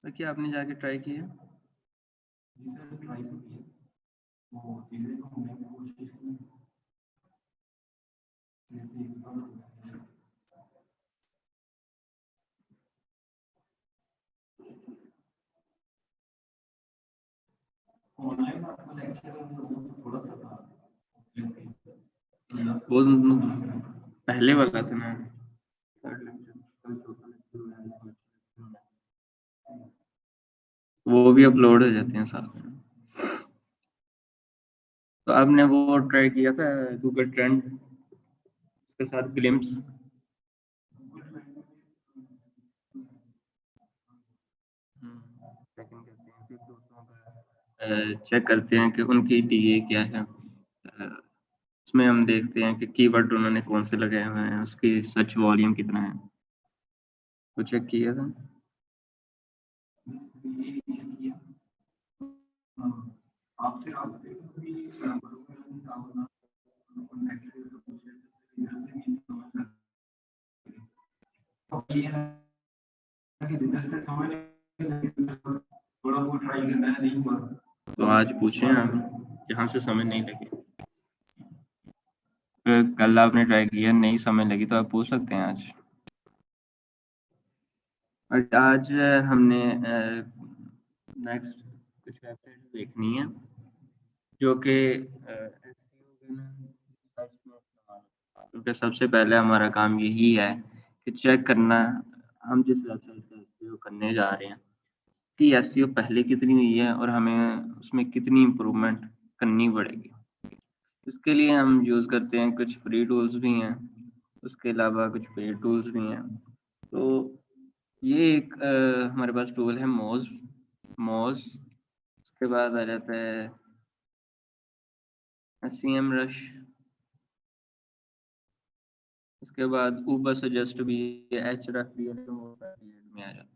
तो क्या आपने जाके ट्राई किया? जी सर, ट्राई तो किया, वो चीज़ें ढूँढने की कोशिश की, जैसे एक बार ऑनलाइन आपका लेक्चर वो तो थोड़ा सा था, वो पहले वाला था ना, थर्ड लेक्चर, कल चौथा लेक्चर हो रहा है, वो भी अपलोड हो जाते हैं साथ में। तो आपने वो ट्राई किया था गूगल ट्रेंड के साथ ग्लिम्स? सेकंड करते हैं, फिर दूसरों का चेक करते हैं कि उनकी टीए क्या है। उसमें हम देखते हैं कि कीवर्ड उन्होंने कौन से लगाए हुए हैं, उसकी सर्च वॉल्यूम कितना है, वो चेक किया था। आपसे आपसे भी ये है कि रिजल्ट से समझ थोड़ा बहुत ट्राई करना है, नहीं हुआ तो आज पूछे हम जहाँ से समझ नहीं लगी। फिर कल आपने ट्राई किया, नहीं समझ लगी, तो आप पूछ सकते हैं आज। और आज हमने नेक्स्ट कुछ वेबसाइट देखनी है जो कि क्योंकि सबसे पहले हमारा काम यही है कि चेक करना, हम जिस वेबसाइट का एसईओ करने जा रहे हैं कि एसईओ पहले कितनी हुई है और हमें उसमें कितनी इम्प्रूवमेंट करनी पड़ेगी। इसके लिए हम यूज़ करते हैं, कुछ फ्री टूल्स भी हैं, उसके अलावा कुछ पेड टूल्स भी हैं। तो ये एक हमारे पास टूल है मोज। उसके बाद आ जाता है एसईएम रश, उसके बाद ऊबर सजेस्ट भी, एचरफ भी में आ जाते हैं।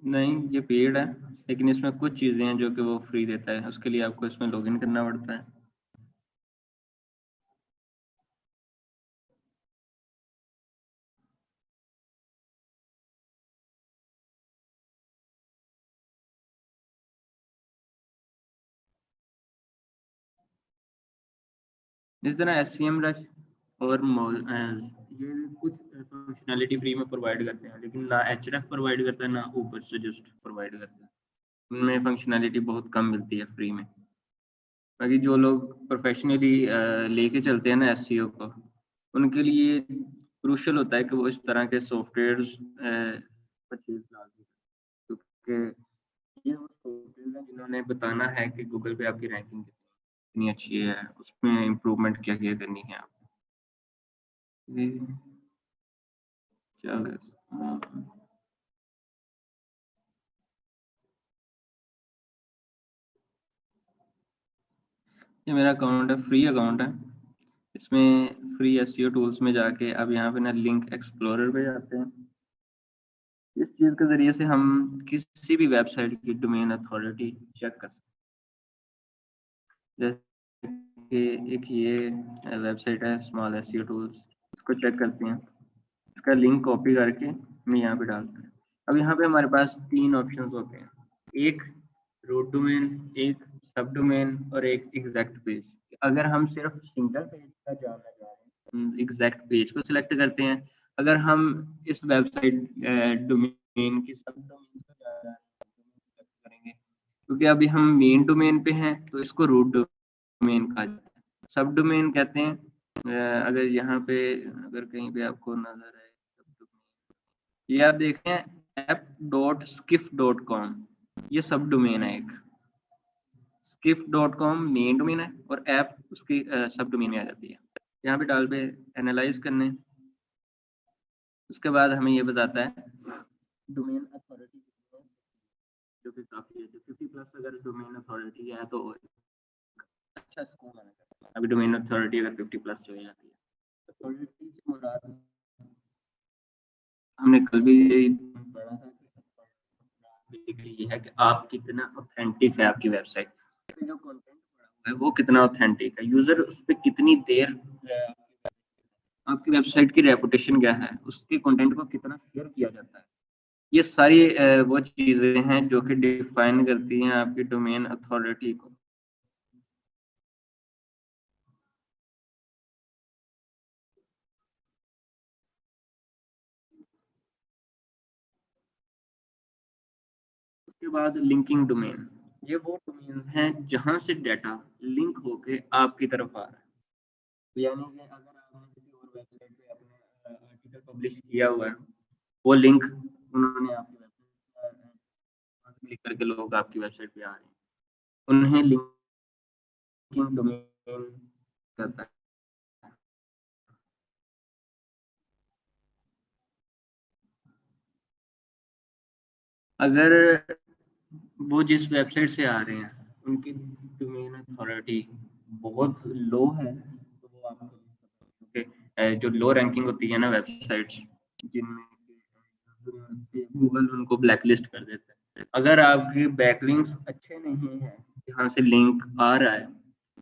नहीं, ये पेड है, लेकिन इसमें कुछ चीज़ें हैं जो कि वो फ्री देता है, उसके लिए आपको इसमें लॉगिन करना पड़ता है। इस तरह एसईएम रश और ये कुछ फंक्शनैलिटी फ्री में प्रोवाइड करते हैं, लेकिन ना एचरफ प्रोवाइड करता है, ना ऊबर सजेस्ट प्रोवाइड करता है। उनमें फंक्शनैलिटी बहुत कम मिलती है फ्री में। बाकी जो लोग प्रोफेशनली लेके चलते हैं ना एसईओ को, उनके लिए क्रूशियल होता है कि वो इस तरह के सॉफ्टवेयर्स परचेज ला दें, क्योंकि ये वो सॉफ्टवेयर हैं जिन्होंने बताना है कि गूगल पे आपकी रैंकिंग कितनी अच्छी है, उसमें इम्प्रूवमेंट क्या क्या करनी है आपको। ये मेरा अकाउंट है, फ्री अकाउंट है। इसमें फ्री एसईओ टूल्स में जाके अब यहाँ पे ना लिंक एक्सप्लोरर पे जाते हैं। इस चीज़ के ज़रिए से हम किसी भी वेबसाइट की डोमेन अथॉरिटी चेक कर सकते हैं। जैसे कि एक ये वेबसाइट है स्मॉल एसईओ टूल्स, इसको चेक करते हैं। इसका लिंक कॉपी करके हम यहाँ पे डालते हैं। अब यहाँ पे हमारे पास 3 ऑप्शंस होते हैं, एक रूट डोमेन, एक सब डोमेन और एक एग्जैक्ट पेज। अगर हम सिर्फ सिंगल पेज का जानना चाह रहे हैं, एग्जैक्ट पेज को सिलेक्ट करते हैं। अगर हम इस वेबसाइट डोमेन की सब डोमेन को जानना करेंगे, क्योंकि अभी हम मेन डोमेन पे हैं तो इसको रूट डोमेन कहा जाता है। सब डोमेन कहते हैं अगर यहाँ पे अगर कहीं पे आपको नजर आए सब डोमेन, ये आप देखें app.skiff.com, ये सब डोमेन है एक। skiff.com मेन डोमेन है और ऐप उसकी सब डोमेन में आ जाती है। यहाँ पे डाल पे एनालाइज करने, उसके बाद हमें ये बताता है डोमेन अथॉरिटी, जो कि काफ़ी है, 50+ अगर डोमेन अथॉरिटी है तो अच्छा स्कोर आना चाहिए। अभी डोमेन अथॉरिटी अगर 50+ हो जाती है, अथॉरिटी से मुराद हमने कल भी यही पढ़ा था कि ये है कि आप कितना ऑथेंटिक है आपकी वेबसाइट, जो कंटेंट पड़ा हुआ है वो कितना ऑथेंटिक है, यूजर उस पर कितनी देर आपकी वेबसाइट की रेपुटेशन क्या है, उसके कंटेंट को कितना शेयर किया जाता है। ये सारी वो चीजें हैं जो कि डिफाइन करती हैं आपकी डोमेन अथॉरिटी को। उसके बाद लिंकिंग डोमेन, ये वो डोमेन है जहां से डाटा लिंक होके आपकी तरफ आ रहा है। तो यानी कि अगर आपने किसी और वेबसाइट पे अपना आर्टिकल पब्लिश किया हुआ है, वो लिंक उन्होंने आपकी वेबसाइट क्लिक करके लोग आपकी वेबसाइट पे आ रहे हैं, उन्हें लिंकिंग डोमेन कहता है। अगर वो जिस वेबसाइट से आ रहे हैं उनकी डोमेन अथॉरिटी बहुत लो है, तो वो आपको जो लो रैंकिंग होती है ना वेबसाइट्स जिनमें गूगल उनको ब्लैकलिस्ट कर देता है। अगर आपके बैकलिंक्स अच्छे नहीं हैं, जहाँ से लिंक आ रहा है,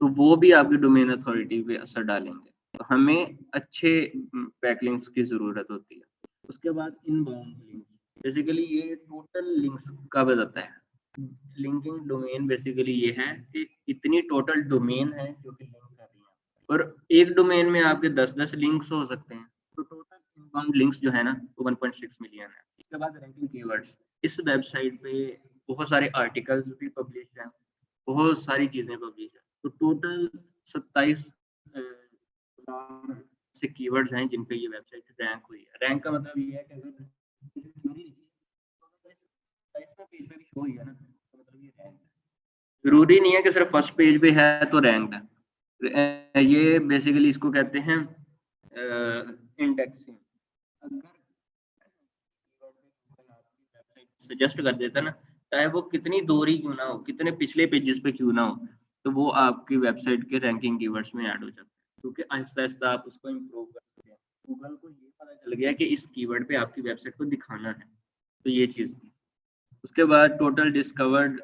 तो वो भी आपकी डोमेन अथॉरिटी पे असर डालेंगे। तो हमें अच्छे बैकलिंक्स की जरूरत होती है। उसके बाद इनबाउंड लिंक्स, बेसिकली ये टोटल लिंक्स का बताता है। लिंकिंग डोमेन बेसिकली ये है कि इतनी टोटल डोमेन है जो कि लिंक कर रही है, और एक डोमेन में आपके 10-10 लिंक्स हो सकते हैं, तो टोटल इनबाउंड लिंक्स जो है ना वो 1.6 मिलियन है। इसके बाद रैंकिंग कीवर्ड्स, इस वेबसाइट पे बहुत सारे आर्टिकल्स भी पब्लिश हैं, बहुत सारी चीजें पब्लिश है, तो टोटल 27 से कीवर्ड्स हैं जिन पे ये वेबसाइट रैंक हुई है। रैंक का मतलब ये है कि अगर पेज पे भी शो हुई है ना, तो मतलब ये रैंक है। जरूरी नहीं है कि सिर्फ फर्स्ट पेज पे है तो रैंक है। ये बेसिकली इसको कहते हैं इंडेक्सिंग। अगर सजेस्ट कर देता है ना, चाहे वो कितनी दोहरी क्यों ना हो, कितने पिछले पेजेस पे क्यों ना हो, तो वो आपकी वेबसाइट के रैंकिंग कीवर्ड्स में ऐड हो जाता है, क्योंकि आहिस्ता आहिस्ता आप उसको इम्प्रूव कर सकते हैं। गूगल को ये पता चल गया कि इस कीवर्ड पे आपकी वेबसाइट को दिखाना है, तो ये चीज थी। उसके बाद total discovered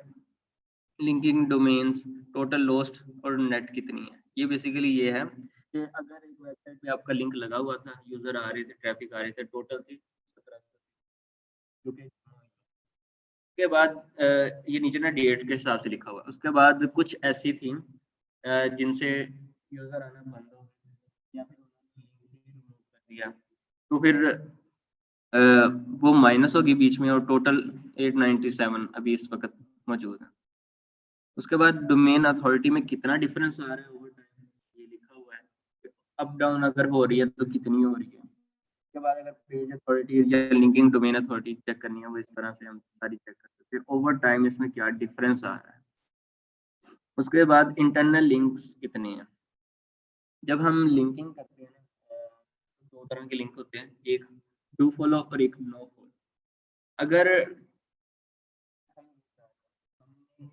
linking domains, total lost और नेट कितनी है। ये बेसिकली ये है कि अगर एक वेबसाइट पे आपका लिंक लगा हुआ था, यूजर आ रहे थे, ट्रैफिक आ रहे थे, टोटल थी 17, के बाद ये नीचे ना डेट के हिसाब से लिखा हुआ है। उसके बाद कुछ ऐसी थी जिनसे यूजर आना बंद हो गया या फिर remove कर दिया, तो फिर वो माइनस होगी बीच में, और टोटल 897 अभी इस वक्त मौजूद है। उसके बाद डोमेन अथॉरिटी में कितना डिफरेंस आ रहा है ओवर टाइम, ये लिखा हुआ है। अप डाउन अगर हो रही है तो कितनी हो रही है। उसके बाद अगर पेज अथॉरिटी या लिंकिंग डोमेन अथॉरिटी चेक करनी है, वो इस तरह से हम सारी चेक कर सकते हैं ओवर टाइम इसमें क्या डिफरेंस आ रहा है। उसके बाद इंटरनल लिंक्स कितने हैं। जब हम लिंकिंग करते हैं ना, दो तरह के लिंक होते हैं, एक डू फॉलो और एक नो फॉलो। अगर हम अपनी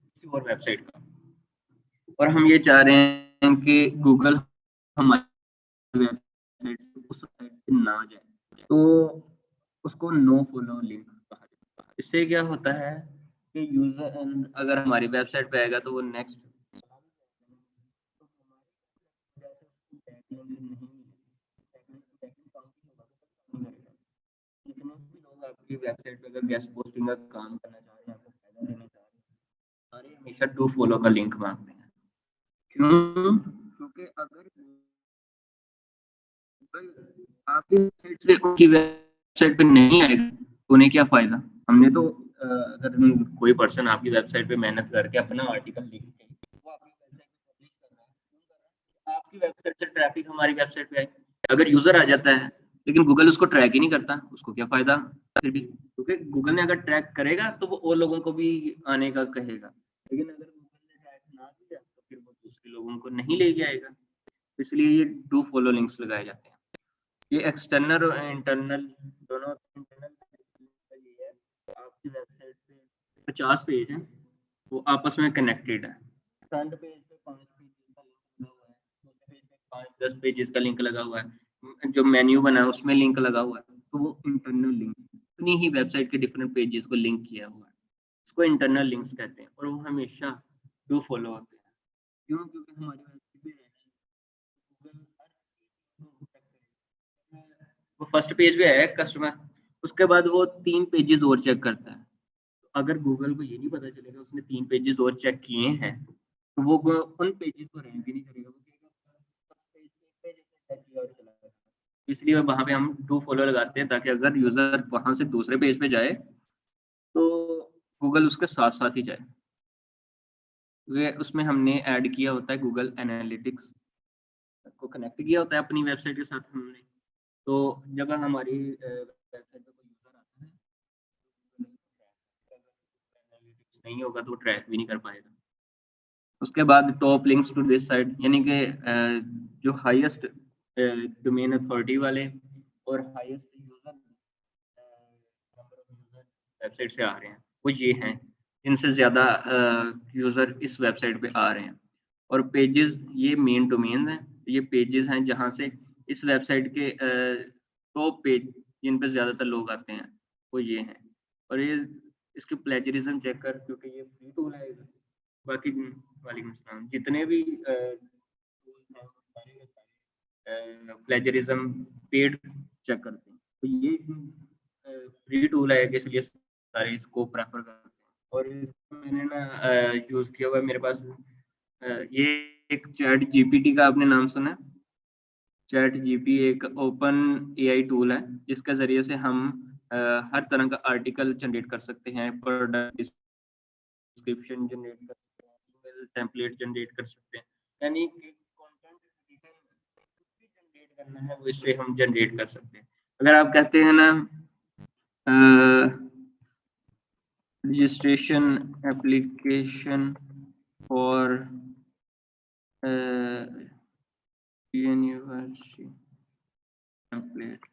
किसी और वेबसाइट का, और हम ये चाह रहे हैं कि गूगल हमारी वेबसाइट उस साइट पे ना जाए, तो उसको नो फॉलो लिंक कहा जाता है। इससे क्या होता है कि यूजर अगर हमारी वेबसाइट पे आएगा तो वो नेक्स्ट जितने भी लोग आपकी वेबसाइट पे अगर गेस्ट पोस्टिंग का काम करना चाह रहे हैं, आपको फायदा देना चाह रहे हैं, सारे हमेशा डू फॉलो का लिंक मांगते हैं। क्यों? क्योंकि अगर आपकी वेबसाइट से उनकी वेबसाइट पे नहीं आएगा, तो उन्हें क्या फायदा। हमने तो अगर कोई पर्सन आपकी वेबसाइट पे मेहनत करके अपना आर्टिकल लिख के वो आपकी वेबसाइट पे पब्लिश कर रहा है, क्यों कर रहा है? आपकी वेबसाइट से ट्रैफिक हमारी वेबसाइट पे आए। अगर यूजर आ जाता है लेकिन गूगल उसको ट्रैक ही नहीं करता, उसको क्या फायदा फिर भी, क्योंकि गूगल ने अगर ट्रैक करेगा तो वो और लोगों को भी आने का कहेगा, लेकिन अगर गूगल ने ट्रैक ना किया तो फिर वो दूसरे लोगों को नहीं लेके आएगा। इसलिए ये डू फॉलो लिंक्स लगाए जाते हैं। ये एक्सटर्नल और इंटरनल दोनों। इंटरनल ये है, आपकी वेबसाइट पे 50 पेज हैं, वो आपस में कनेक्टेड है। फ्रंट पेज पे 5 पेज का लिंक लगा हुआ है, दूसरे पेज पे 5-10 पेजेस का लिंक लगा हुआ है, जो मेन्यू बना है उसमें लिंक लगा हुआ है, तो वो इंटरनल लिंक्स अपनी ही वेबसाइट के डिफरेंट पेजेस को लिंक किया हुआ है, इसको इंटरनल लिंक्स कहते हैं, और वो हमेशा डू फॉलो होते हैं। क्यों? क्योंकि हमारी वेबसाइट पे वो फर्स्ट पेज पे है कस्टमर, उसके बाद वो 3 पेजेस और चेक करता है। अगर गूगल को ये नहीं पता चलेगा उसने 3 पेजेस और चेक किए हैं, तो वो उन पेजेस को रैंक ही नहीं करेगा, वो कहेगा पेज चेक किया और चला गया। इसलिए वहाँ पे हम डू फॉलो लगाते हैं, ताकि अगर यूजर वहाँ से दूसरे पेज पे जाए तो गूगल उसके साथ साथ ही जाए। वे उसमें हमने ऐड किया होता है गूगल एनालिटिक्स को, कनेक्ट किया होता है अपनी वेबसाइट के साथ हमने। तो जब हमारी वेबसाइट पे कोई यूजर आता है, एनालिटिक्स नहीं होगा तो वो ट्रैक भी नहीं कर पाएगा। उसके बाद top links to this site, यानी कि जो हाईएस्ट डोमेन अथॉरिटी वाले और highest user number of user website से आ रहे हैं, वो ये हैं, इनसे ज़्यादा यूज़र इस वेबसाइट पे आ रहे हैं। और पेजेस, ये मेन डोमेन हैं, ये पेजेस हैं जहाँ से इस वेबसाइट के टॉप पेज जिन पे ज़्यादातर लोग आते हैं, वो ये हैं। और ये इसके प्लेजरिज्म चेक कर, क्योंकि ये फ्री टूल है। बाकी वालेकुम सलाम, जितने भी टूल्स हैं वो सारे के सारे प्लेजरिज्म पेड चेक करते हैं। तो ये फ्री टूल है, इसलिए सारे इसको प्रेफर करते हैं। और इसको मैंने ना यूज़ किया हुआ है मेरे पास। ये एक चैट जीपीटी का आपने नाम सुना है? चैट जीपी एक ओपन एआई टूल है, जिसके ज़रिए से हम हर तरह का आर्टिकल जनरेट कर सकते हैं, प्रोडक्ट डिस्क्रिप्शन जनरेट कर सकते हैं, ईमेल टेम्पलेट जनरेट कर सकते हैं, यानी कि कंटेंट डिटेल जनरेट करना है वो इससे हम जनरेट कर सकते हैं। अगर आप कहते हैं ना registration application for university template,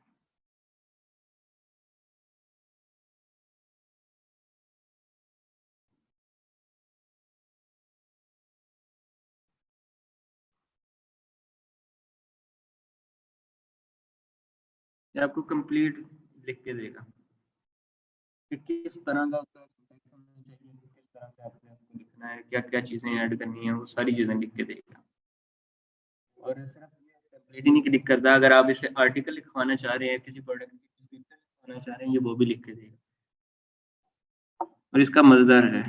ये आपको कंप्लीट लिख के देगा कि किस तरह का उसका syntax होना चाहिए, किस तरह से आपने उसको लिखना है, क्या क्या चीज़ें ऐड करनी है, वो सारी चीज़ें लिख के देगा। और सिर्फ टेम्पलेट ही नहीं क्लिक करता, अगर आप इसे आर्टिकल लिखवाना चाह रहे हैं, किसी प्रोडक्ट की डिस्क्रिप्शन लिखवाना चाह रहे हैं, ये वो भी लिख के देगा। और इसका मज़ेदार है,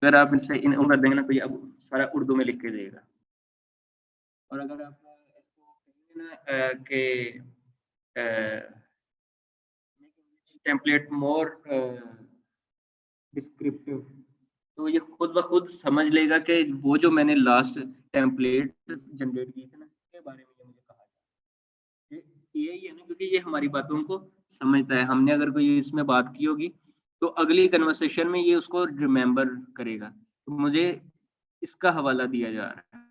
अगर आप इनसे इन कर देंगे ना, तो ये अब सारा उर्दू में लिख के देगा। और अगर आप इसको कहेंगे ना कि टेम्पलेट मोर डिस्क्रिप्टिव, तो ये खुद ब खुद समझ लेगा कि वो जो मैंने लास्ट टेम्पलेट जनरेट की थी ना, उसके बारे में ये मुझे कहा जाए। ये यही है ना, क्योंकि ये हमारी बातों को समझता है। हमने अगर कोई इसमें बात की होगी, तो अगली कन्वर्सेशन में ये उसको रिमेम्बर करेगा। तो मुझे इसका हवाला दिया जा रहा है।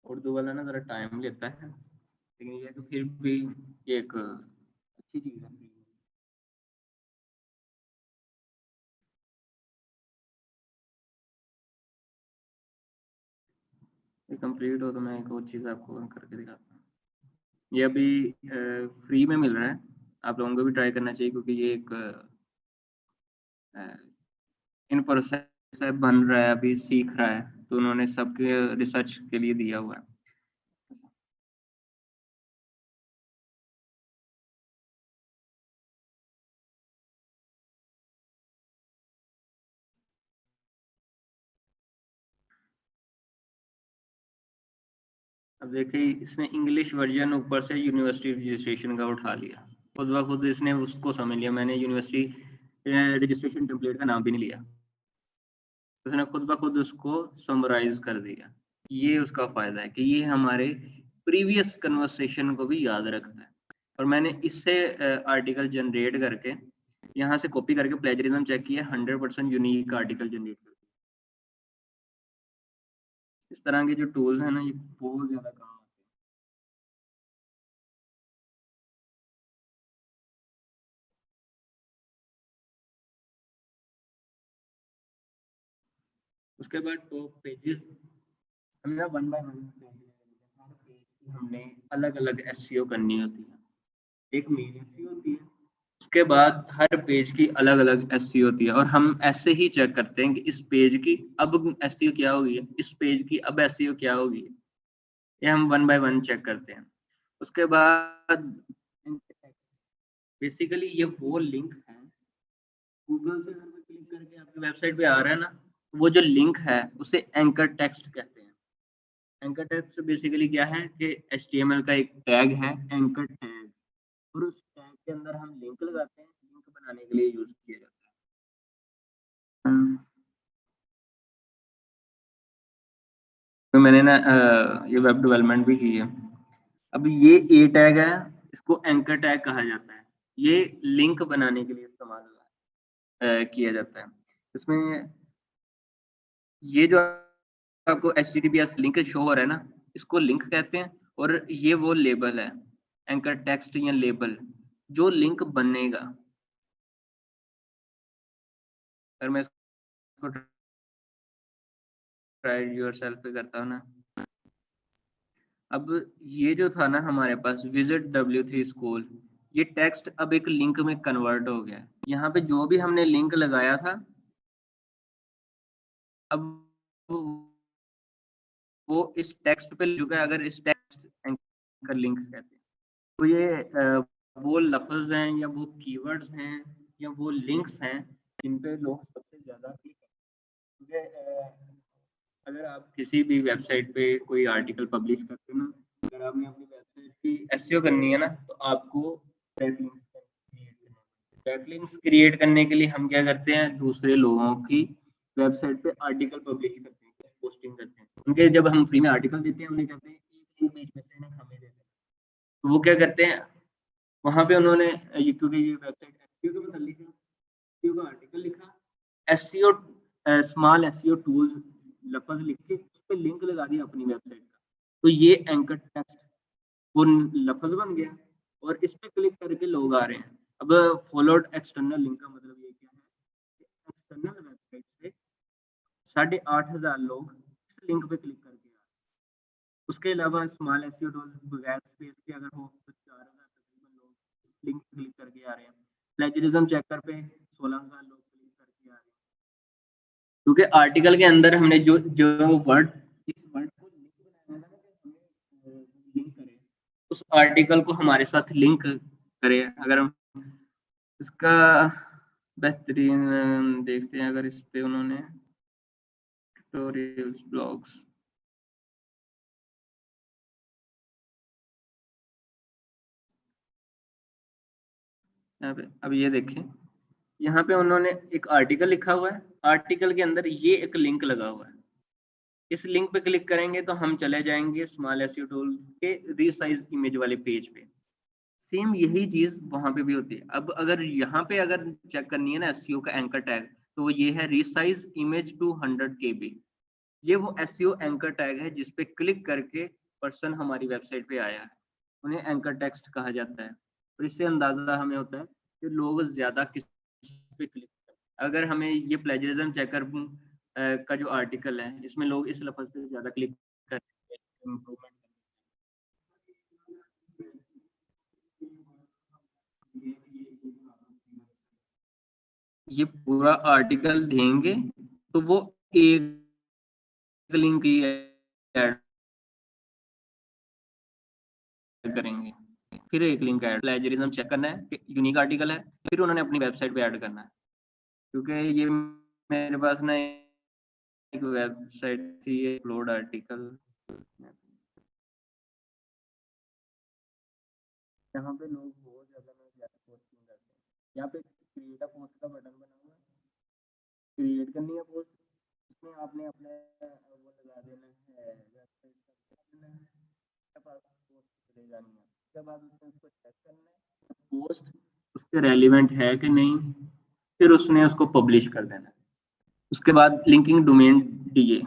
उर्दू वाला ना ज़रा टाइम लेता है, लेकिन ये तो फिर भी एक अच्छी चीज़ है। ये कंप्लीट हो तो मैं एक और चीज़ आपको करके दिखाता हूँ। ये अभी फ्री में मिल रहा है, आप लोगों को भी ट्राई करना चाहिए, क्योंकि ये एक इन प्रोसेस है, बन रहा है, अभी सीख रहा है, तो उन्होंने सबके रिसर्च के लिए दिया हुआ है। अब देखिए, इसने इंग्लिश वर्जन ऊपर से यूनिवर्सिटी रजिस्ट्रेशन का उठा लिया, खुद ब खुद इसने उसको समझ लिया। मैंने यूनिवर्सिटी रजिस्ट्रेशन टेम्पलेट का नाम भी नहीं लिया, उसने खुद ब खुद उसको समराइज कर दिया। ये उसका फायदा है कि ये हमारे प्रीवियस कन्वर्सेशन को भी याद रखता है। और मैंने इससे आर्टिकल जनरेट करके यहाँ से कॉपी करके प्लेजरिज्म चेक किया, 100% यूनिक आर्टिकल जनरेट कर। इस तरह के जो टूल्स हैं ना, ये बहुत ज्यादा काम आते हैं। उसके बाद टॉप पेजेस, हमने one by one page, her page की हमने अलग अलग एसईओ करनी होती है। एक मेन एसईओ होती है, उसके बाद हर पेज की अलग अलग एसईओ होती है, और हम ऐसे ही चेक करते हैं कि इस पेज की अब एसईओ क्या होगी है, इस पेज की अब एसईओ क्या होगी है। ये हम 1 बाय 1 चेक करते हैं। उसके बाद बेसिकली ये वो लिंक है, गूगल से अगर क्लिक करके आपकी वेबसाइट पे आ रहा है ना, वो जो लिंक है उसे एंकर टेक्स्ट कहते हैं। एंकर टेक्स्ट बेसिकली क्या है कि एचटीएमएल का एक टैग है, एंकर टैग, और उस टैग के अंदर हम लिंक लगाते हैं, लिंक बनाने के लिए यूज किया जाता है। तो मैंने ना ये वेब डेवलपमेंट भी की है। अब ये ए टैग है, इसको एंकर टैग कहा जाता है। ये लिंक बनाने के लिए इस्तेमाल किया जाता है। इसमें ये जो आपको HTTPS लिंक शो हो रहा है ना, इसको लिंक कहते हैं, और ये वो लेबल है, एंकर टेक्स्ट या लेबल, जो लिंक बनेगा। अगर मैं इसको ट्राई योरसेल्फ पे करता हूँ ना, अब ये जो था ना हमारे पास विजिट W3 स्कूल, ये टेक्स्ट अब एक लिंक में कन्वर्ट हो गया। यहाँ पे जो भी हमने लिंक लगाया था, अब वो इस टेक्स्ट पे चुका है। अगर इस टेक्स्ट एंकर लिंक कहते हैं, तो ये वो लफ्ज हैं या वो कीवर्ड्स हैं या वो लिंक्स हैं जिन पे लोग सबसे ज्यादा क्लिक करते हैं। अगर आप किसी भी वेबसाइट पे कोई आर्टिकल पब्लिश करते हो ना, अगर आपने अपनी वेबसाइट की एसईओ करनी है ना, तो आपको बैकलिंक्स क्रिएट करने के लिए हम क्या करते हैं, दूसरे लोगों की वेबसाइट पे आर्टिकल पब्लिश करते हैं, पोस्टिंग करते हैं। उनके जब हम फ्री में आर्टिकल देते हैं, उन्हें कहते हैं एक लिंक भेज देते हैं, हमें देते हैं। तो वो क्या करते हैं, वहां पे उन्होंने ये, क्योंकि ये वेबसाइट एसईओ के बदल लिखा, एसईओ का आर्टिकल लिखा, एसईओ स्मॉल एसईओ टूल्स लफ्ज लिख के उस पे लिंक लगा दिया अपनी वेबसाइट का, तो ये एंकर टेक्स्ट वो लफ्ज बन गया, और इस पे क्लिक करके लोग आ रहे हैं। अब फॉलोड एक्सटर्नल लिंक का मतलब ये क्या है, एक्सटर्नल वेबसाइट से 8,500 लोग इस लिंक पे क्लिक करके आ रहे हैं। उसके अलावा स्मॉल एसईओ टूल बगैर स्पेस के अगर हो तो 4,000 तकरीबन लोग लिंक क्लिक करके आ रहे हैं। प्लेजरिज्म चेकर पे 16,000 लोग क्लिक करके आ रहे हैं, क्योंकि आर्टिकल के अंदर हमने जो जो वर्ड, इस वर्ड को लिंक बनाया था ना, कि हमें लिंक करें, उस आर्टिकल को हमारे साथ लिंक करें। अगर हम इसका बेहतरीन देखते हैं, अगर इस पे उन्होंने ट्यूटोरियल्स ब्लॉग्स, यहाँ पे अब ये देखें, यहाँ पे उन्होंने एक आर्टिकल लिखा हुआ है, आर्टिकल के अंदर ये एक लिंक लगा हुआ है। इस लिंक पे क्लिक करेंगे तो हम चले जाएंगे स्मॉल एसईओ टूल के रीसाइज इमेज वाले पेज पे। सेम यही चीज वहां पे भी होती है। अब अगर यहाँ पे अगर चेक करनी है ना एसईओ का एंकर टैग, तो वो ये है रीसाइज इमेज टू 100 KB। ये वो एसईओ एंकर टैग है जिस पे क्लिक करके पर्सन हमारी वेबसाइट पे आया है, उन्हें एंकर टेक्स्ट कहा जाता है। और इससे अंदाजा हमें होता है कि लोग ज्यादा किस पे क्लिक करते हैं। अगर हमें ये प्लेजरिज्म चेकर का जो आर्टिकल है, इसमें लोग इस लफ्ज पे ज्यादा क्लिक करते हैं इम्प्रूवमेंट। ये पूरा आर्टिकल देंगे तो वो एक लिंक ही ऐड करेंगे, फिर एक लिंक ऐड, प्लेजरिज्म चेक करना है कि यूनिक आर्टिकल है, फिर उन्होंने अपनी वेबसाइट पे ऐड करना है। क्योंकि ये मेरे पास ना एक वेबसाइट थी, अपलोड आर्टिकल, यहाँ पे लोग बहुत ज्यादा पोस्टिंग करते हैं। यहाँ पे क्रिएट अ पोस्ट का बटन बना हुआ है, क्रिएट करनी है पोस्ट, इसमें आपने अपने वो लगा देना है, वेबसाइट का पास पोस्ट चले जानी है। उसके बाद उसको चेक करना है पोस्ट उसके रेलिवेंट है कि नहीं, फिर उसने उसको पब्लिश कर देना है। उसके बाद लिंकिंग डोमेन डीए,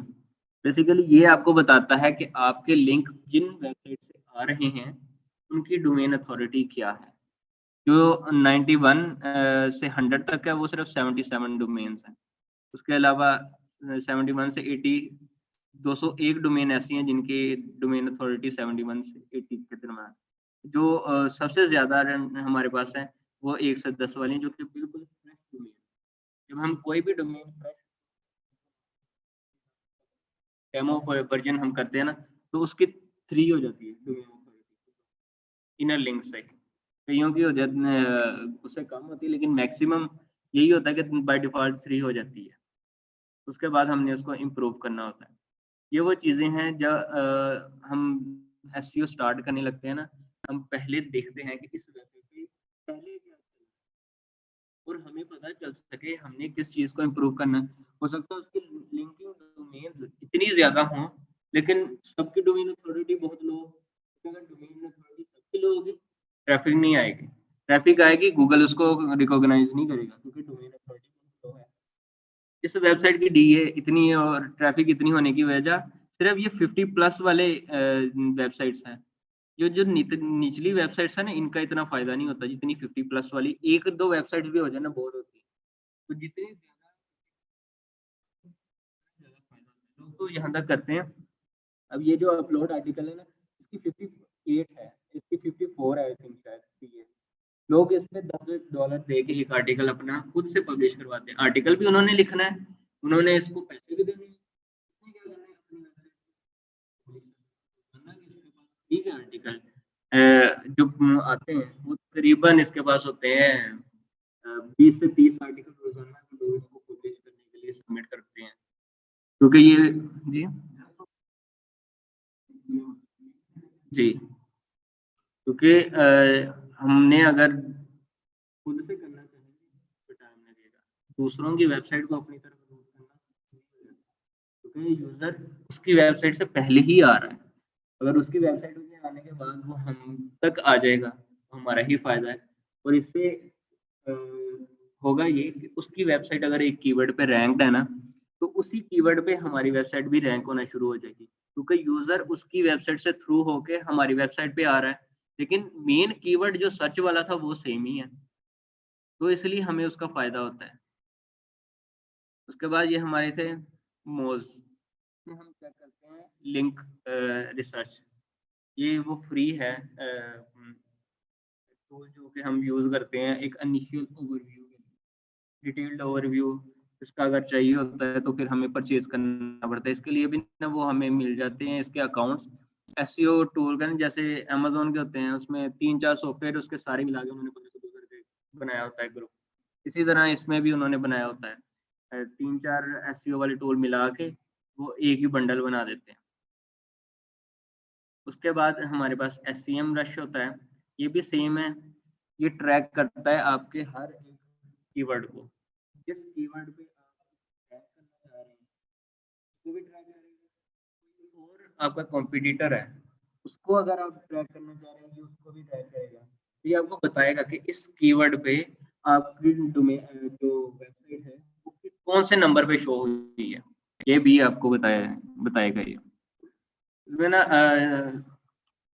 बेसिकली ये आपको बताता है कि आपके लिंक जिन वेबसाइट से आ रहे हैं उनकी डोमेन अथॉरिटी क्या है। जो 91 से 100 तक है वो सिर्फ 77 डोमेन्स हैं। उसके अलावा 71 से 80 201 डोमेन ऐसी हैं जिनकी डोमेन अथॉरिटी 71 से 80 के दरम्यान। जो सबसे ज़्यादा रन हमारे पास है वो 1 से 10 वाली हैं, जो कि बिल्कुल फ्रेश डोमेन। जब हम कोई भी डोमेन फ्रेश डेमो वर्जन हम करते हैं ना, तो उसकी 3 हो जाती है डोमेन अथॉरिटी इनर लिंक से। कईयों की हो जाती उससे कम होती है, लेकिन मैक्सिमम यही होता है कि बाय डिफ़ॉल्ट 3 हो जाती है। उसके बाद हमने उसको इम्प्रूव करना होता है। ये वो चीज़ें हैं जब हम एसईओ स्टार्ट करने लगते हैं ना, हम पहले देखते हैं कि इस वेबसाइट पे पहले क्या चल रहा है और हमें पता चल सके हमने किस चीज़ को इम्प्रूव करना है। हो सकता है उसकी लिंकिंग डोमेन्स इतनी ज़्यादा हों, लेकिन सबकी डोमेन अथॉरिटी बहुत लो हो। तो अगर डोमेन अथॉरिटी सबकी लो होगी, ट्रैफ़िक नहीं आएगी। ट्रैफ़िक आएगी, गूगल उसको रिकॉग्नाइज़ नहीं करेगा क्योंकि डोमेन अथॉरिटी बहुत लो है। इस वेबसाइट की डीए इतनी है और ट्रैफ़िक इतनी होने की वजह सिर्फ़ ये 50 प्लस वाले वेबसाइट्स हैं। जो निचली वेबसाइट्स हैं ना, इनका इतना फ़ायदा नहीं होता जितनी 50 प्लस वाली 1-2 वेबसाइट्स भी हो जाए ना, बहुत होती है। तो जितनी ज़्यादा फ़ायदा होता है, लोग तो यहाँ तक करते हैं। अब ये जो अपलोड आर्टिकल है ना, इसकी 58 है, इसकी 54 है आई थिंक शायद ये। लोग इसमें $10 दे के एक आर्टिकल अपना खुद से पब्लिश करवाते हैं। आर्टिकल भी उन्होंने लिखना है, उन्होंने इसको पैसे भी देने हैं। इसमें क्या करना है, अपनी वेबसाइट ठीक है आर्टिकल जो आते हैं वो तकरीबन इसके पास होते हैं 20 से 30 आर्टिकल रोजाना जो लोग इसको पब्लिश करने के लिए सबमिट करते हैं, क्योंकि ये जी जी क्योंकि हमने अगर खुद से करना चाहेंगे तो टाइम लगेगा, दूसरों की वेबसाइट को अपनी तरफ रूट करना, क्योंकि यूजर उसकी वेबसाइट से पहले ही आ रहा है। अगर उसकी वेबसाइट पे आने के बाद वो हम तक आ जाएगा तो हमारा ही फायदा है। और इससे अ, होगा ये कि उसकी वेबसाइट अगर एक कीवर्ड पे रैंक्ड है ना, तो उसी कीवर्ड पे हमारी वेबसाइट भी रैंक होना शुरू हो जाएगी, क्योंकि यूजर उसकी वेबसाइट से थ्रू होके हमारी वेबसाइट पे आ रहा है, लेकिन मेन कीवर्ड जो सर्च वाला था वो सेम ही है, तो इसलिए हमें उसका फायदा होता है। उसके बाद ये हमारे थे मोज, में हम क्या करते हैं लिंक रिसर्च। ये वो फ्री है टूल जो कि हम यूज़ करते हैं एक इनिशियल ओवरव्यू के लिए। डिटेल्ड ओवरव्यू इसका अगर चाहिए होता है तो फिर हमें परचेज़ करना पड़ता है। इसके लिए भी ना वो हमें मिल जाते हैं इसके अकाउंट्स। एसईओ टूल का ना जैसे अमेज़न के होते हैं, उसमें 3-4 सॉफ्टवेयर उसके सारे मिला के उन्होंने खुद करके बनाया होता है ग्रुप। इसी तरह इसमें भी उन्होंने बनाया होता है। 3-4 एसईओ वाले टूल मिला के वो एक ही बंडल बना देते हैं। उसके बाद हमारे पास एससीएम रश होता है, ये भी सेम है। ये ट्रैक करता है आपके हर एक कीवर्ड को। जिस कीवर्ड पे आप ट्रैक करना चाह रहे हैं, उसको भी ट्रैक करेगा। कोई और आपका कॉम्पिटिटर है, उसको अगर आप ट्रैक करना चाह रहे हैं, ये उसको भी ट्रैक करेगा। तो ये आपको बताएगा कि इस कीवर्ड पे आपकी जो वेबसाइट है, वो कौन से नंबर पे शो हुई है। ये भी आपको बताएगा ये। इसमें ना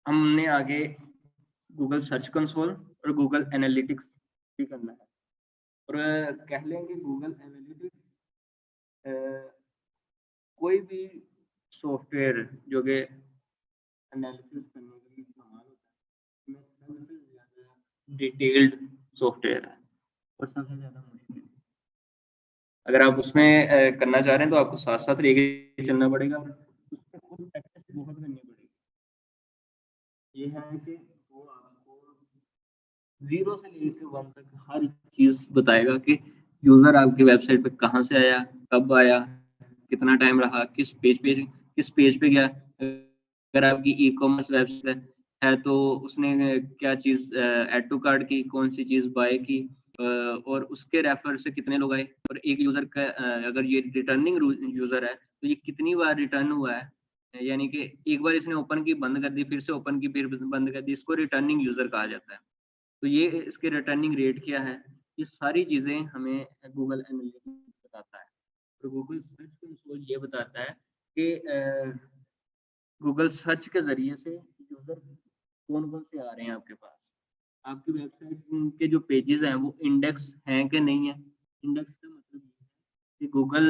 हमने आगे गूगल सर्च कंसोल और गूगल एनालिटिक्स भी करना है। और कह लें कि गूगल एनालिटिक्स कोई भी सॉफ्टवेयर जो कि एनालिसिस करने के लिए इस्तेमाल होता है, इसमें सबसे ज़्यादा डिटेल्ड सॉफ्टवेयर है और सबसे ज़्यादा मुश्किल। अगर आप उसमें करना चाह रहे हैं तो आपको साथ-साथ लेके चलना पड़ेगा और उसपे खुद प्रैक्टिस बहुत करनी पड़ेगी। ये है कि वो आपको 0 से लेके 1 तक हर चीज़ बताएगा कि यूज़र आपकी वेबसाइट पे कहाँ से आया, कब आया, कितना टाइम रहा, किस पेज पे गया। अगर आपकी ई-कॉमर्स वेबसाइट है तो उसने क्या चीज़ ऐड टू कार्ट की, कौन-सी चीज़ बाय की और उसके रेफर से कितने लोग आए और एक यूज़र का अगर ये रिटर्निंग यूज़र है, तो ये कितनी बार रिटर्न हुआ है। यानी कि एक बार इसने ओपन की, बंद कर दी, फिर से ओपन की, फिर बंद कर दी, इसको रिटर्निंग यूज़र कहा जाता है। तो ये इसके रिटर्निंग रेट क्या है, ये सारी चीज़ें हमें गूगल एनालिटिक्स बताता है। तो गूगल सर्च कंसोल ये बताता है कि गूगल सर्च के ज़रिए से यूज़र कौन-कौन से आ रहे हैं आपके पास। आपकी वेबसाइट के जो पेजेज़ हैं वो इंडेक्स हैं कि नहीं है। इंडेक्स का मतलब ये है कि गूगल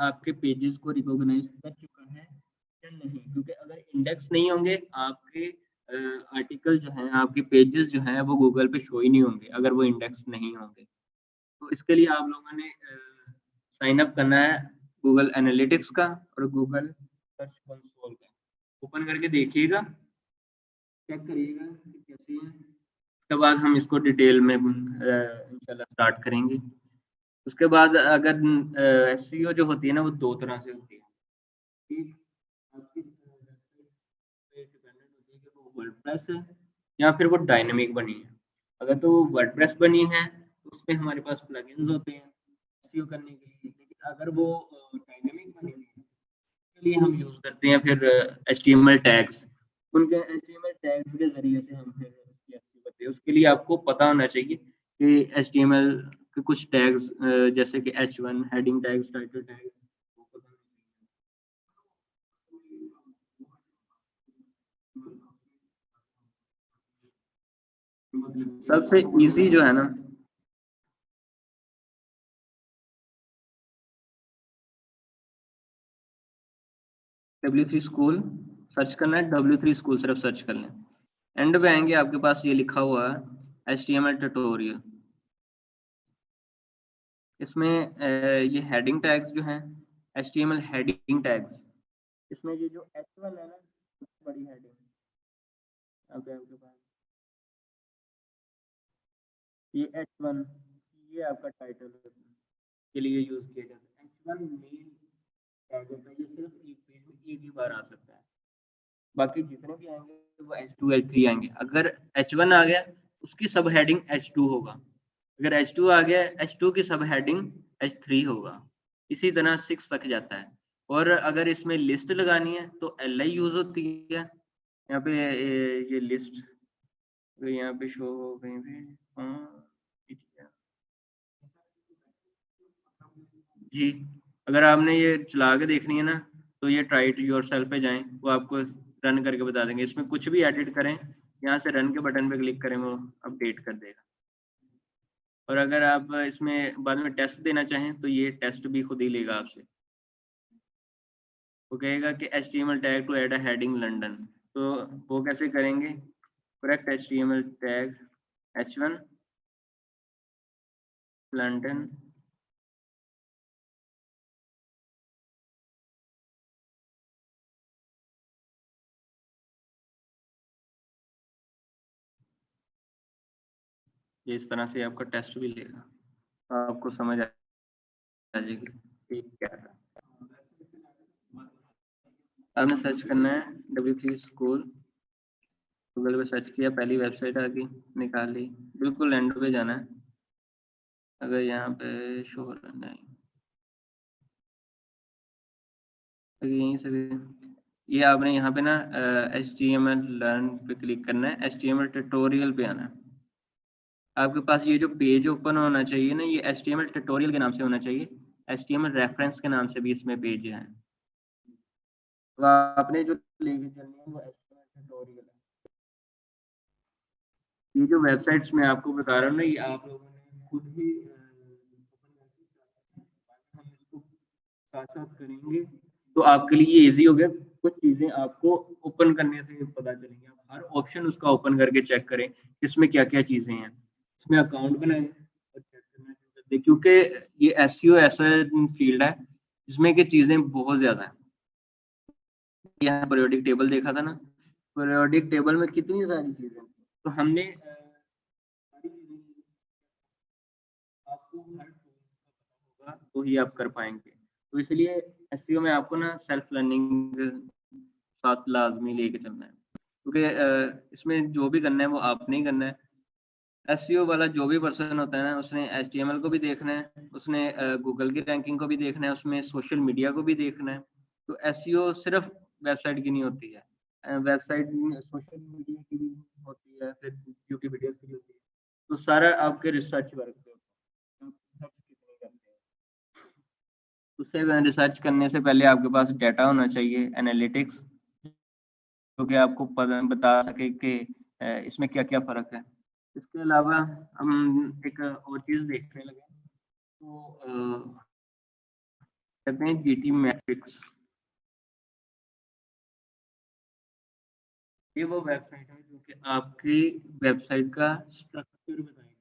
आपके पेजेज़ को रिकॉग्नाइज़ कर चुका है या नहीं, क्योंकि अगर इंडेक्स नहीं होंगे आपके आर्टिकल जो हैं, आपके पेजेस जो हैं वो गूगल पे शो ही नहीं होंगे अगर वो इंडेक्स नहीं होंगे। तो इसके लिए आप लोगों ने साइन अप करना है गूगल एनालिटिक्स का और गूगल सर्च कंसोल का। ओपन करके देखिएगा, चेक करिएगा कि कैसी है। उसके बाद हम इसको डिटेल में इंशाल्लाह स्टार्ट करेंगे। उसके बाद अगर एसईओ जो होती है ना वो 2 तरह से होती है। एक आपकी वेबसाइट पे डिपेंडेंट होती है कि वो वर्डप्रेस है या फिर वो डायनामिक बनी है। अगर तो वो वर्डप्रेस बनी है तो उसमें हमारे पास प्लगइन्स होते हैं एसईओ करने के लिए। लेकिन अगर वो डायनामिक बनी हुई है के लिए हम यूज़ करते हैं फिर एचटीएमएल टैग्स। उनके एचटीएमएल टैग्स के ज़रिए से हम फिर उसकी एसईओ करते हैं। उसके लिए आपको पता होना चाहिए कि एचटीएमएल के कुछ टैग्स जैसे कि H1 heading tags, title tags वो पता होने चाहिए। सबसे ईज़ी जो है ना W3 स्कूल सर्च करना है, W3 स्कूल सिर्फ सर्च कर लें। एंड पे आएँगे आपके पास ये लिखा हुआ है एचटीएमएल ट्यूटोरियल। इसमें ये हेडिंग टैग्स जो हैं एचटीएमएल हेडिंग टैग्स, इसमें ये जो H1 है ना सबसे बड़ी हेडिंग यहाँ पे आपके पास ये H1 ये आपका टाइटल के लिए यूज़ किया जाता है। H1 मेन टैग होता है, ये सिर्फ एक पेज में एक ही बार आ सकता है। बाकी जितने भी आएंगे वो H2 H3 आएंगे। अगर H1 आ गया उसकी सब हेडिंग H2 होगा। अगर H2 आ गया H2 की सब हेडिंग H3 होगा। इसी तरह 6 तक जाता है। और अगर इसमें लिस्ट लगानी है तो li यूज होती है। यहाँ पे ये लिस्ट यहाँ पे शो हो कहीं पे। हाँ, ठीक है। जी, अगर आपने ये चला के देखनी है ना तो ये ट्राई इट योरसेल्फ पे जाएं, वो आपको रन करके बता देंगे। इसमें कुछ भी एडिट करें, यहाँ से रन के बटन पे क्लिक करें, वो अपडेट कर देगा। और अगर आप इसमें बाद में टेस्ट देना चाहें तो ये टेस्ट भी खुद ही लेगा आपसे। वो कहेगा कि HTML tag to add a heading London, तो वो कैसे करेंगे? Correct HTML tag H1 London. ये इस तरह से आपका टेस्ट भी लेगा, आपको समझ आ जाएगी ठीक क्या है। आपने सर्च करना है W3 स्कूल, गूगल पे सर्च किया, पहली वेबसाइट आ गई, निकाल ली। बिल्कुल एंड पे जाना है। अगर यहाँ पे शो हो रहा है तो यहीं से भी ये आपने यहाँ पे ना HTML लर्न पे क्लिक करना है, HTML ट्यूटोरियल पे आना है। आपके पास ये जो पेज ओपन होना चाहिए ना, ये HTML ट्यूटोरियल के नाम से होना चाहिए। HTML रेफरेंस के नाम से भी इसमें पेज है। तो आपने जो लेके चलनी है वो HTML ट्यूटोरियल है। ये जो वेबसाइट्स मैं आपको बता रहा हूँ ना, ये आप लोगों ने खुद ही हम इसको साथ साथ करेंगे तो आपके लिए ये इजी हो गया। कुछ चीजें आपको ओपन करने से पता चलेंगी। आप हर ऑप्शन उसका ओपन करके चेक करें इसमें क्या क्या चीजें हैं। इसमें अकाउंट बनाएं और चेक करना शुरू कर दें, क्योंकि ये एसईओ ऐसा फील्ड है जिसमें कि चीजें बहुत ज्यादा है। यहाँ पीरियोडिक टेबल देखा था ना, पीरियोडिक टेबल में कितनी सारी चीजें, तो हमने सारी चीजें आपको हर टूल का पता होगा तो ही आप कर पाएंगे। तो इसलिए एसईओ में आपको ना सेल्फ लर्निंग साथ लाजमी लेके चलना है, क्योंकि इसमें जो भी करना है वो आपने ही करना है। एसईओ वाला जो भी पर्सन होता है ना, उसने एचटीएमएल को भी देखना है, उसने गूगल की रैंकिंग को भी देखना है, उसमें सोशल मीडिया को भी देखना है। तो एसईओ सिर्फ वेबसाइट की नहीं होती है, वेबसाइट सोशल मीडिया की भी होती है, फिर यूट्यूब वीडियोस की भी होती है। तो सारा आपके रिसर्च वर्क पे होता है, आप रिसर्च कितनी करते हैं। उससे रिसर्च करने से पहले आपके पास डाटा होना चाहिए, एनालिटिक्स, जो कि आपको बता सके कि इसमें क्या क्या फ़र्क है। इसके अलावा हम एक और चीज़ देखने लगे तो कहते हैं जीटी मैट्रिक्स। ये वो वेबसाइट है जो कि आपकी वेबसाइट का स्ट्रक्चर बताएगी,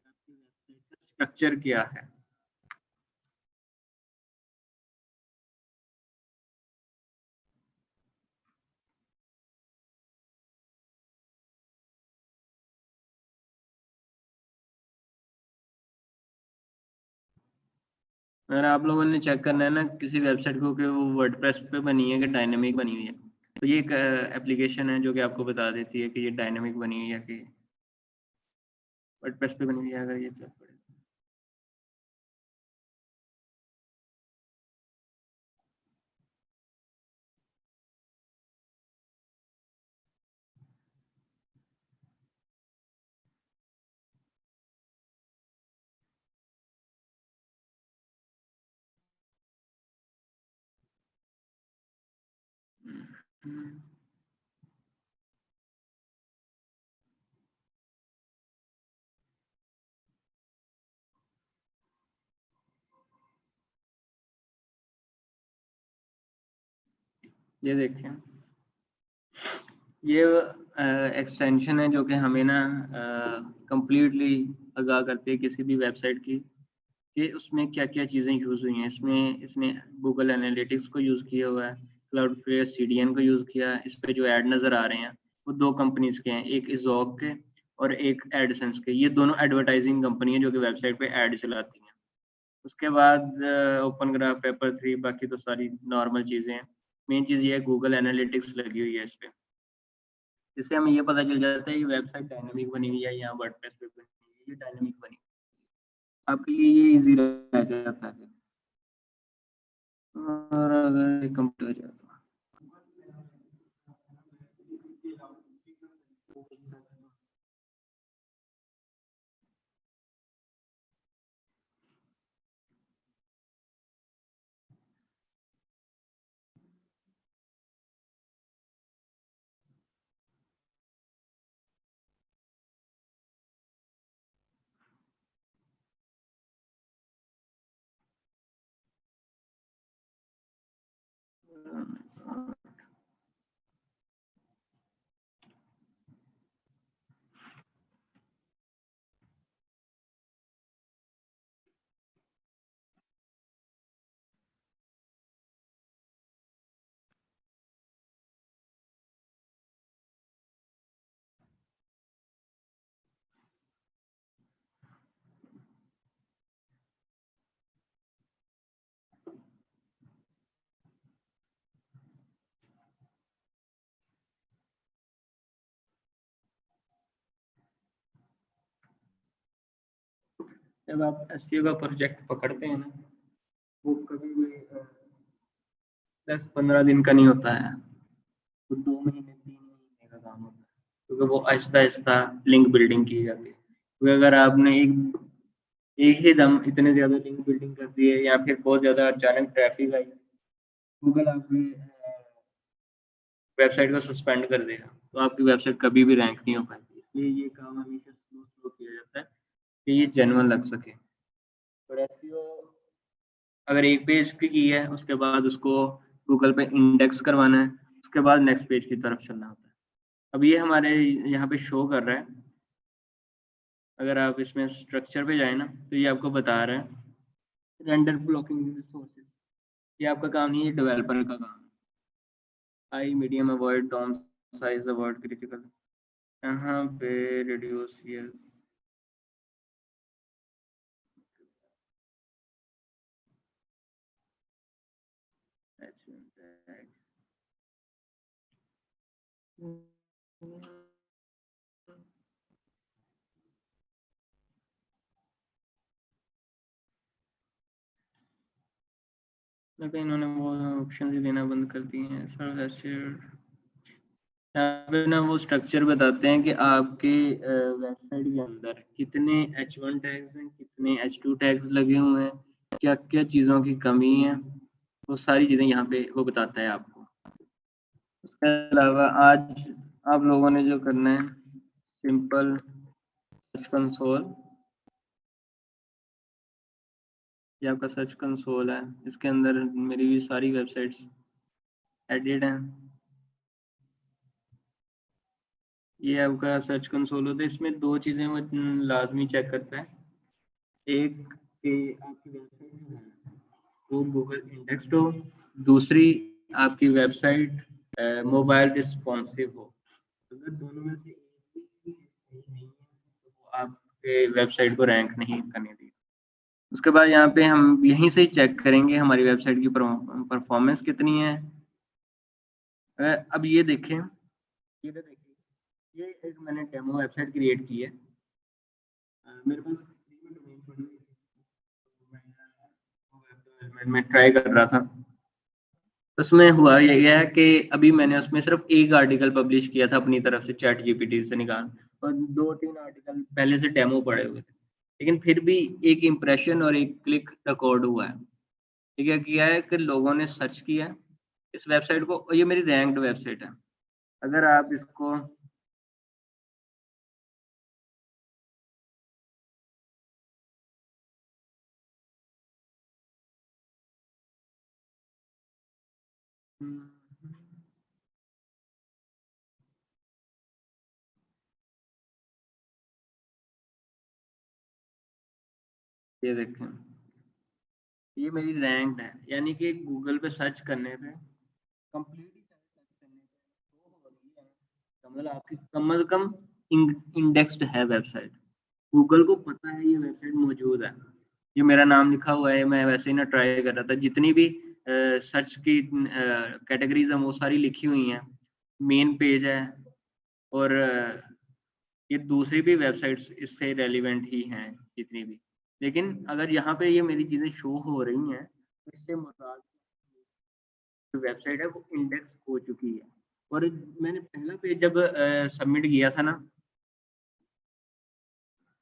आपकी वेबसाइट का स्ट्रक्चर क्या है। अगर आप लोगों ने चेक करना है ना किसी वेबसाइट को कि वो वर्डप्रेस पे बनी है कि डायनेमिक बनी हुई है, तो ये एक एप्लीकेशन है जो कि आपको बता देती है कि ये डायनेमिक बनी हुई है कि वर्डप्रेस पे बनी हुई है। अगर ये चेक करें ये देखें, ये एक्सटेंशन है जो कि हमें ना कंप्लीटली आगाह करती है किसी भी वेबसाइट की कि उसमें क्या क्या चीज़ें यूज़ हुई हैं। इसमें इसने गूगल एनालिटिक्स को यूज़ किया हुआ है, क्लाउडफ्लेयर सीडीएन को यूज़ किया है। इस पे जो ऐड नज़र आ रहे हैं वो दो कंपनीज के हैं, एक इजोक के और एक एडसेंस के। ये दोनों एडवर्टाइजिंग कंपनी है जो कि वेबसाइट पे ऐड चलाती हैं। उसके बाद ओपन ग्राफ, पेपर थ्री, बाकी तो सारी नॉर्मल चीज़ें हैं। मेन चीज़ ये है गूगल एनालिटिक्स लगी हुई है इस पे, जिससे हमें ये पता चल जाता है कि वेबसाइट डायनामिक बनी हुई है या वर्डप्रेस पे बनी हुई है, ये डायनामिक बनी हुई है। आपके लिए ये इजी रह जाता है। और अगर कंप्लीट हो जाता जब आप एसईओ का प्रोजेक्ट पकड़ते हैं ना, वो कभी भी 10-15 दिन का नहीं होता है, वो 2 महीने 3 महीने का काम होता है, क्योंकि वो आहिस्ता आहिस्ता लिंक बिल्डिंग की जाती है। क्योंकि अगर आपने एक ही दम इतने ज्यादा लिंक बिल्डिंग कर दी है या फिर बहुत ज्यादा अचानक ट्रैफिक आई, गूगल आपकी वेबसाइट को सस्पेंड कर देगा, तो आपकी वेबसाइट कभी भी रैंक नहीं हो पाएगी। इसलिए ये काम हमेशा स्लो स्लो किया जाता है कि ये जेन्युइन लग सके। और एसईओ अगर एक पेज की है उसके बाद उसको गूगल पे इंडेक्स करवाना है, उसके बाद नेक्स्ट पेज की तरफ चलना होता है। अब ये हमारे यहाँ पे शो कर रहा है। अगर आप इसमें स्ट्रक्चर पे जाए ना, तो ये आपको बता रहा है रेंडर ब्लॉकिंग रिसोर्सेज। ये आपका काम नहीं है, डेवलपर का काम है। High medium avoid DOM size avoid critical, यहाँ पे रिड्यूस यस। लेकिन इन्होंने वो ऑप्शन ही देना बंद कर दिए हैं सर। ऐसे यहाँ पे ना वो स्ट्रक्चर बताते हैं कि आपके वेबसाइट के अंदर कितने H1 टैग्स हैं, कितने H2 टैग्स लगे हुए हैं, क्या क्या चीज़ों की कमी है, वो सारी चीज़ें यहाँ पे वो बताता है आपको। उसके अलावा आज आप लोगों ने जो करना है, सिंपल सर्च कंसोल, ये आपका सर्च कंसोल है। इसके अंदर मेरी भी सारी वेबसाइट्स एडिड हैं। ये आपका सर्च कंसोल होता है, इसमें दो चीजें वो लाजमी चेक करता है। एक कि आपकी वेबसाइट जो है वो गूगल इंडेक्स्ड हो, दूसरी आपकी वेबसाइट मोबाइल रिस्पॉन्सिव हो। अगर दोनों में से एक भी सही नहीं है तो वो आपके वेबसाइट को रैंक नहीं करने देगी। उसके बाद यहाँ पे हम यहीं से चेक करेंगे हमारी वेबसाइट की परफॉर्मेंस कितनी है। अब ये देखें, ये देखिए, ये एक मैंने डेमो वेबसाइट क्रिएट की है। मेरे पास डोमेन पड़ी हुई थी, मैं ट्राई कर रहा था। उसमें हुआ ये है कि अभी मैंने उसमें सिर्फ एक आर्टिकल पब्लिश किया था अपनी तरफ से चैट जीपीटी से निकाल, और 2-3 आर्टिकल पहले से डेमो पड़े हुए थे, लेकिन फिर भी एक इम्प्रेशन और एक क्लिक रिकॉर्ड हुआ है। ठीक है, किया है कि लोगों ने सर्च किया है इस वेबसाइट को, और ये मेरी रैंक्ड वेबसाइट है। अगर आप इसको ये देखें, ये मेरी रैंक्ड है, यानी कि गूगल पे सर्च करने पे कंप्लीटली सर्च करने पे शो हो रही है, तो मतलब आपकी कम से कम इंडेक्स्ड है वेबसाइट। गूगल को पता है ये वेबसाइट मौजूद है, ये मेरा नाम लिखा हुआ है, मैं वैसे ही ना ट्राई कर रहा था, जितनी भी सर्च की कैटेगरीज हैं वो सारी लिखी हुई हैं, मेन पेज है, और ये दूसरी भी वेबसाइट्स इससे रेलिवेंट ही हैं जितनी भी। लेकिन अगर यहाँ पे ये मेरी चीज़ें शो हो रही हैं तो इससे मुराद जो वेबसाइट है वो इंडेक्स हो चुकी है। और मैंने पहला पेज जब सबमिट किया था ना,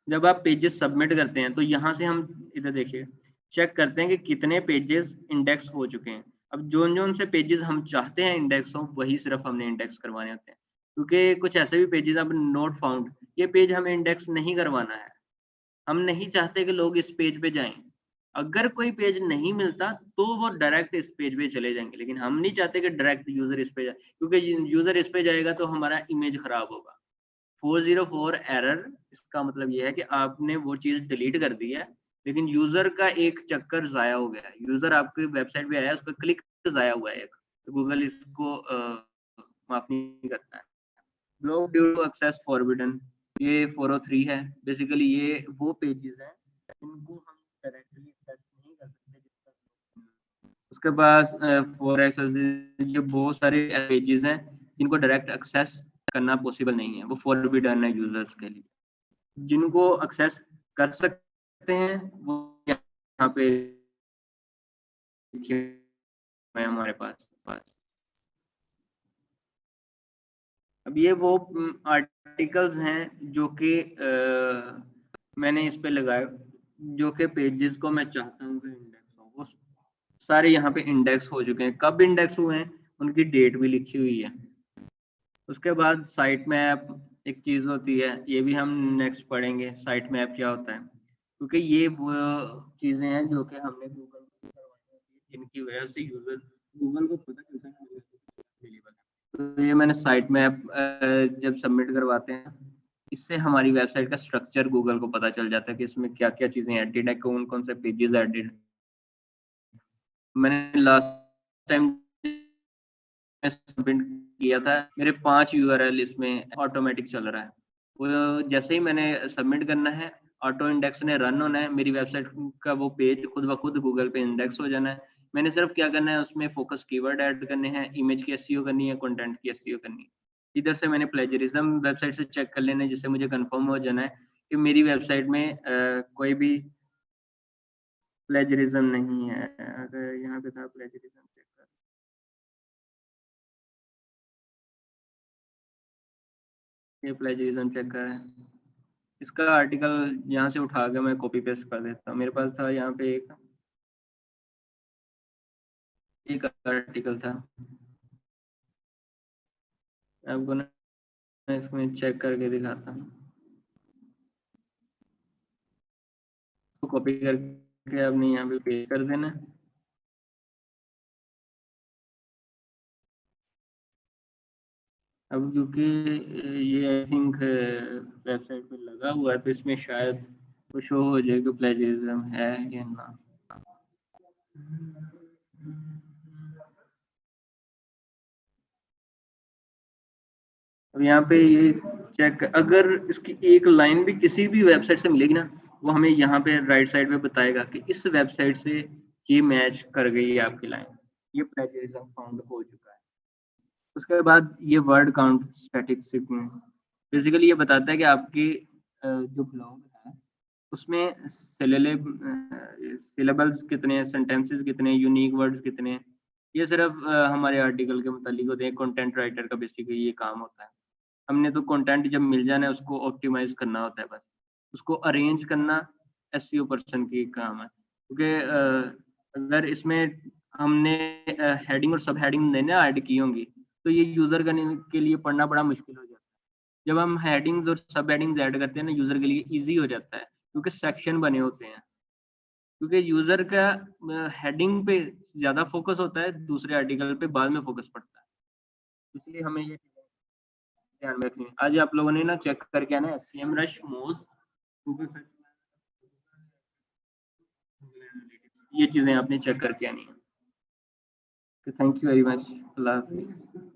जब आप पेजेस सबमिट करते हैं तो यहाँ से हम इधर देखिए चेक करते हैं कि कितने पेजेस इंडेक्स हो चुके हैं। अब जोन जोन से पेजेस हम चाहते हैं इंडेक्स हो वही सिर्फ हमने इंडेक्स करवाने होते हैं, क्योंकि कुछ ऐसे भी पेजेस अब नोट फाउंड, ये पेज हमें इंडेक्स नहीं करवाना है, हम नहीं चाहते कि लोग इस पेज पे जाएं। अगर कोई पेज नहीं मिलता तो वो डायरेक्ट इस पेज पे चले जाएंगे, लेकिन हम नहीं चाहते कि डायरेक्ट यूजर इस पे जाए, क्योंकि यूजर इस पे जाएगा तो हमारा इमेज खराब होगा। 404 एरर, इसका मतलब ये है कि आपने वो चीज डिलीट कर दी है, लेकिन यूजर का एक चक्कर जाया हो गया है, यूजर आपकी वेबसाइट पे आया, उसका क्लिक जाया हुआ है एक, तो गूगल इसको माफ नहीं करता है। Block due to access forbidden, ये 403 है। बेसिकली ये वो पेजेस हैं जिनको हम डायरेक्टली एक्सेस नहीं कर सकते उसके पास फॉर एक्सेस, ये बहुत सारे पेजेस हैं जिनको डायरेक्ट एक्सेस करना पॉसिबल नहीं है, वो फॉरबिडन है यूजर्स के लिए। जिनको एक्सेस कर सकते हैं वो यहाँ पे है हमारे पास। अब ये वो आर्टिकल्स हैं जो कि मैंने इस पे लगाए, जो कि पेजेस को मैं चाहता हूँ कि इंडेक्स हो, वो सारे यहाँ पे इंडेक्स हो चुके हैं। कब इंडेक्स हुए हैं उनकी डेट भी लिखी हुई है। उसके बाद साइट मैप एक चीज होती है, ये भी हम नेक्स्ट पढ़ेंगे साइट मैप क्या होता है, क्योंकि ये वो चीजें हैं जो कि हमने गूगल को करवानी होती है, जिनकी वजह से यूजर गूगल को पता चलता है अवेलेबल है। तो ये मैंने साइट मैप जब सबमिट करवाते हैं, इससे हमारी वेबसाइट का स्ट्रक्चर गूगल को पता चल जाता है कि इसमें क्या क्या चीजें एडिड है, कौन कौन से पेजेस एडिड। मैंने लास्ट टाइम सबमिट किया था, मेरे 5 यूआरएल इसमें ऑटोमेटिक चल रहा है। वो जैसे ही मैंने सबमिट करना है, ऑटो इंडेक्स ने रन होना है, मेरी वेबसाइट का वो पेज खुद ब खुद गूगल पे इंडेक्स हो जाना है। मैंने सिर्फ क्या करना है, उसमें फोकस कीवर्ड ऐड करने हैं, इमेज की एसईओ करनी है, कंटेंट की एसईओ करनी है। इधर से मैंने प्लेजरिज्म वेबसाइट से चेक कर लेना है, जिससे मुझे कंफर्म हो जाना है कि मेरी वेबसाइट में कोई भी प्लेजरिज्म नहीं है। अगर यहाँ पे था प्लेजरिज्म, चेक कर, ये प्लेजरिज्म चेक कर, इसका आर्टिकल यहाँ से उठा के मैं कॉपी पेस्ट कर देता हूँ। मेरे पास था यहाँ पे एक आर्टिकल था, आपको ना इसमें चेक करके दिखाता हूँ। तो कॉपी करके आपने यहाँ पे पेस्ट कर देना। अब क्योंकि ये आई थिंक वेबसाइट पे लगा हुआ है तो इसमें शायद वो शो हो जाए कि प्लेजरिज्म है या ना। अब यहाँ पे ये चेक, अगर इसकी एक लाइन भी किसी भी वेबसाइट से मिलेगी ना, वो हमें यहाँ पे राइट साइड पे बताएगा कि इस वेबसाइट से ये मैच कर गई है आपकी लाइन, ये प्लेजरिज्म फाउंड हो चुका है। उसके बाद ये वर्ड काउंट स्टैटिस्टिक्स में बेसिकली ये बताता है कि आपकी जो ब्लॉग है उसमें सिलेबल्स कितने, सेंटेंसेस कितने, यूनिक वर्ड्स कितने। ये सिर्फ हमारे आर्टिकल के मुतालिक होते हैं। कंटेंट राइटर का बेसिकली ये काम होता है। हमने तो कंटेंट जब मिल जाना है उसको ऑप्टिमाइज करना होता है, बस उसको अरेंज करना एसईओ पर्सन की काम है। क्योंकि अगर इसमें हमने हेडिंग और सब हेडिंग नहीं ना ऐड की होंगी तो ये यूजर के लिए पढ़ना बड़ा मुश्किल हो जाता है। जब हम हेडिंग्स और सब हेडिंग्स ऐड करते हैं ना, यूजर के लिए इजी हो जाता है क्योंकि सेक्शन बने होते हैं। क्योंकि यूजर का हेडिंग पे ज्यादा फोकस होता है, दूसरे आर्टिकल पे बाद में फोकस पड़ता है। इसलिए हमें ये ध्यान में रखनी है। आज आप लोगों ने ना चेक करके आना है SEMrush Moz Google search, ये चीजें आपने चेक करके आनी है। Thank you very much. अल्लाह हाफिज़।